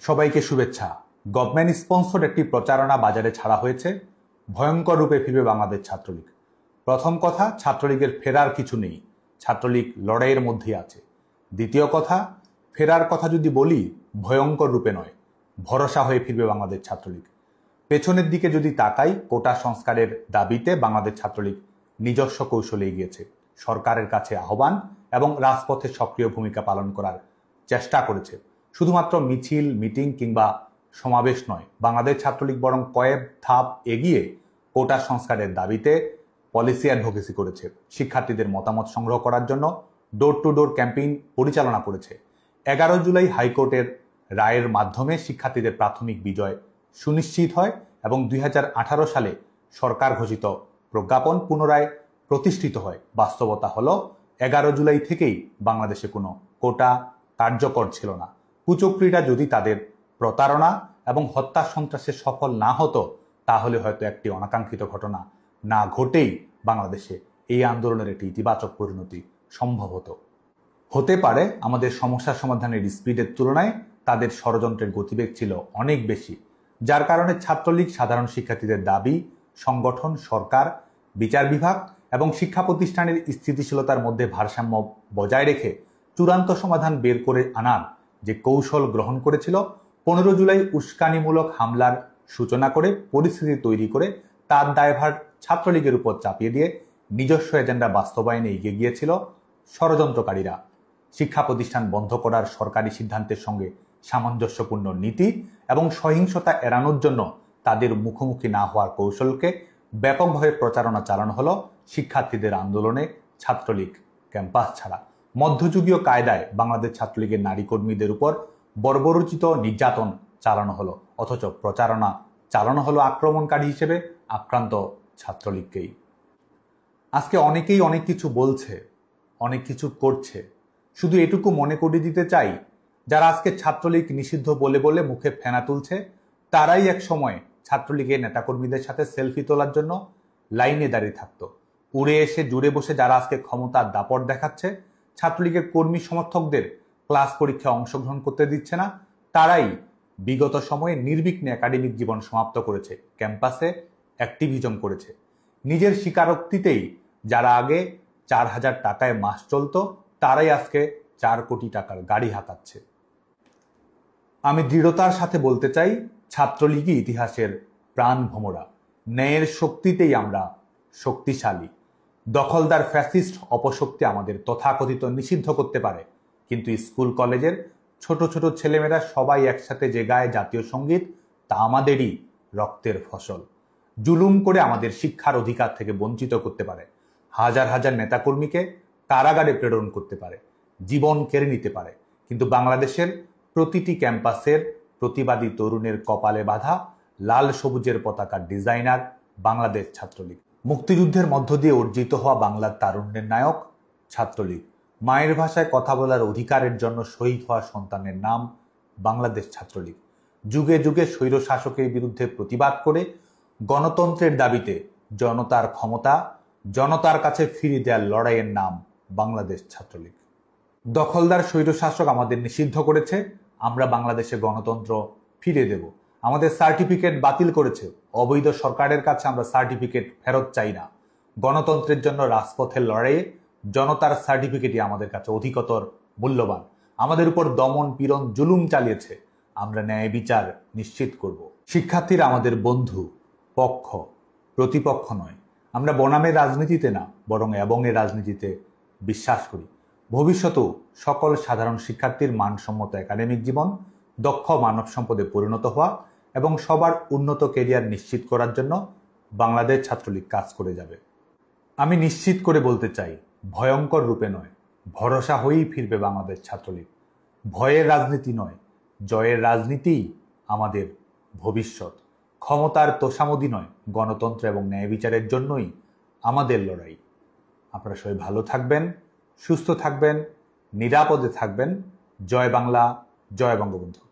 সবাইকে শুভেচ্ছা। Government sponsored একটি প্রচারণা বাজারে ছাড়া হয়েছে। ভয়ঙ্কর রূপে ফিরবে বাংলাদেশ ছাত্রলীগ। প্রথম কথা, ছাত্রলীগের ফেরার কিছু নেই, ছাত্রলীগ লড়াইয়ের মধ্যেই আছে। দ্বিতীয় কথা, ফেরার কথা যদি বলি, ভয়ঙ্কর রূপে নয়, ভরসা হয়ে ফিরবে বাংলাদেশ ছাত্রলীগ। পেছনের দিকে যদি তাকাই, কোটা সংস্কারের দাবিতে বাংলাদেশ ছাত্রলীগ নিজস্ব কৌশলে এগিয়েছে, সরকারের কাছে আহ্বান এবং রাজপথে সক্রিয় ভূমিকা পালন করার চেষ্টা করেছে। শুধুমাত্র মিছিল, মিটিং কিংবা সমাবেশ নয়, বাংলাদেশ ছাত্রলীগ বরং কয়েক ধাপ এগিয়ে কোটা সংস্কারের দাবিতে পলিসি অ্যাডভোকেসি করেছে। শিক্ষার্থীদের মতামত সংগ্রহ করার জন্য ডোর টু ডোর ক্যাম্পেইন পরিচালনা করেছে। 11 জুলাই হাইকোর্টের রায়ের মাধ্যমে শিক্ষার্থীদের প্রাথমিক বিজয় সুনিশ্চিত হয় এবং 2018 সালে সরকার ঘোষিত প্রজ্ঞাপন পুনরায় প্রতিষ্ঠিত হয়। বাস্তবতা হলো 11 জুলাই থেকেই বাংলাদেশে কোনো কোটা কার্যকর ছিল না। কুচক্রীরা যদি তাদের প্রতারণা এবং হত্যা সন্ত্রাসে সফল না হতো, তাহলে হয়তো একটি অনাকাঙ্ক্ষিত ঘটনা না ঘটেই বাংলাদেশে এই আন্দোলনের একটি ইতিবাচক পরিণতি সম্ভব হতে পারে। আমাদের সমস্যা সমাধানের স্পিডের তুলনায় তাদের ষড়যন্ত্রের গতিবেগ ছিল অনেক বেশি, যার কারণে ছাত্রলীগ সাধারণ শিক্ষার্থীদের দাবি, সংগঠন, সরকার, বিচার বিভাগ এবং শিক্ষা প্রতিষ্ঠানের স্থিতিশীলতার মধ্যে ভারসাম্য বজায় রেখে চূড়ান্ত সমাধান বের করে আনার যে কৌশল গ্রহণ করেছিল, 15 জুলাই উস্কানিমূলক হামলার সূচনা করে পরিস্থিতি তৈরি করে তার দায়ভার ছাত্রলীগের উপর চাপিয়ে দিয়ে নিজস্ব এজেন্ডা বাস্তবায়নে এগিয়ে গিয়েছিল ষড়যন্ত্রকারীরা। শিক্ষা প্রতিষ্ঠান বন্ধ করার সরকারি সিদ্ধান্তের সঙ্গে সামঞ্জস্যপূর্ণ নীতি এবং সহিংসতা এড়ানোর জন্য তাদের মুখোমুখি না হওয়ার কৌশলকে ব্যাপকভাবে প্রচারণা চালানো হলো শিক্ষার্থীদের আন্দোলনে ছাত্রলীগ ক্যাম্পাস ছাড়া। মধ্যযুগীয় কায়দায় বাংলাদেশ ছাত্রলীগের নারী কর্মীদের উপর বর্বরোচিত নির্যাতন চালানো হলো, অথচ প্রচারণা চালানো হলো আক্রমণকারী হিসেবে আক্রান্ত ছাত্রলীগকেই। আজকে অনেকেই অনেক কিছু বলছে, অনেক কিছু করছে। শুধু এটুকু মনে করিয়ে দিতে চাই, যারা আজকে ছাত্রলীগ নিষিদ্ধ বলে বলে মুখে ফেনা তুলছে, তারাই এক সময় ছাত্রলীগের নেতাকর্মীদের সাথে সেলফি তোলার জন্য লাইনে দাঁড়িয়ে থাকতো। উড়ে এসে জুড়ে বসে যারা আজকে ক্ষমতার দাপট দেখাচ্ছে, ছাত্রলীগের কর্মী সমর্থকদের ক্লাস পরীক্ষায় অংশগ্রহণ করতে দিচ্ছে না, তারাই বিগত সময়ে নির্বিঘ্নে একাডেমিক জীবন সমাপ্ত করেছে, ক্যাম্পাসে অ্যাক্টিভিজম করেছে। নিজের স্বীকারোক্তিতেই যারা আগে 4000 টাকায় মাস চলতো, তারাই আজকে 4 কোটি টাকার গাড়ি হাঁকাচ্ছে। আমি দৃঢ়তার সাথে বলতে চাই, ছাত্রলীগই ইতিহাসের প্রাণ ভোমরা। ন্যায়ের শক্তিতেই আমরা শক্তিশালী। দখলদার ফ্যাসিস্ট অপশক্তি আমাদের তথাকথিত নিষিদ্ধ করতে পারে, কিন্তু স্কুল কলেজের ছোট ছোট ছেলেমেয়েরা সবাই একসাথে যে গায়ে জাতীয় সঙ্গীত, তা আমাদেরই রক্তের ফসল। জুলুম করে আমাদের শিক্ষার অধিকার থেকে বঞ্চিত করতে পারে, হাজার হাজার নেতাকর্মীকে কারাগারে প্রেরণ করতে পারে, জীবন কেড়ে নিতে পারে, কিন্তু বাংলাদেশের প্রতিটি ক্যাম্পাসের প্রতিবাদী তরুণের কপালে বাঁধা লাল সবুজের পতাকার ডিজাইনার বাংলাদেশ ছাত্রলীগ। মুক্তিযুদ্ধের মধ্য দিয়ে অর্জিত হওয়া বাংলার তারুণ্যের নায়ক ছাত্রলীগ। মায়ের ভাষায় কথা বলার অধিকারের জন্য শহীদ হওয়া সন্তানের নাম বাংলাদেশ ছাত্রলীগ। যুগে যুগে স্বৈর শাসকের বিরুদ্ধে প্রতিবাদ করে গণতন্ত্রের দাবিতে জনতার ক্ষমতা জনতার কাছে ফিরিয়ে দেওয়ার লড়াইয়ের নাম বাংলাদেশ ছাত্রলীগ। দখলদার স্বৈরশাসক আমাদের নিষিদ্ধ করেছে, আমরা বাংলাদেশে গণতন্ত্র ফিরিয়ে দেব। আমাদের সার্টিফিকেট বাতিল করেছে, অবৈধ সরকারের কাছে আমরা সার্টিফিকেট ফেরত চাই না। গণতন্ত্রের জন্য রাজপথের লড়াইয়ে জনতার সার্টিফিকেটই আমাদের কাছে অধিকতর মূল্যবান। আমাদের উপর দমন পীড়ন জুলুম চালিয়েছে, আমরা ন্যায় বিচার নিশ্চিত করব। শিক্ষার্থীরা আমাদের বন্ধু, পক্ষ, প্রতিপক্ষ নয়। আমরা বনামের রাজনীতিতে না, বরং এবংয়ের রাজনীতিতে বিশ্বাস করি। ভবিষ্যতেও সকল সাধারণ শিক্ষার্থীর মানসম্মত একাডেমিক জীবন, দক্ষ মানব সম্পদে পরিণত হওয়া এবং সবার উন্নত ক্যারিয়ার নিশ্চিত করার জন্য বাংলাদেশ ছাত্রলীগ কাজ করে যাবে। আমি নিশ্চিত করে বলতে চাই, ভয়ঙ্কর রূপে নয়, ভরসা হয়েই ফিরবে বাংলাদেশ ছাত্রলীগ। ভয়ের রাজনীতি নয়, জয়ের রাজনীতিই আমাদের ভবিষ্যৎ। ক্ষমতার তোষামোদী নয়, গণতন্ত্র এবং ন্যায় বিচারের জন্যই আমাদের লড়াই। আপনারা সবাই ভালো থাকবেন, সুস্থ থাকবেন, নিরাপদে থাকবেন। জয় বাংলা, জয় বঙ্গবন্ধু।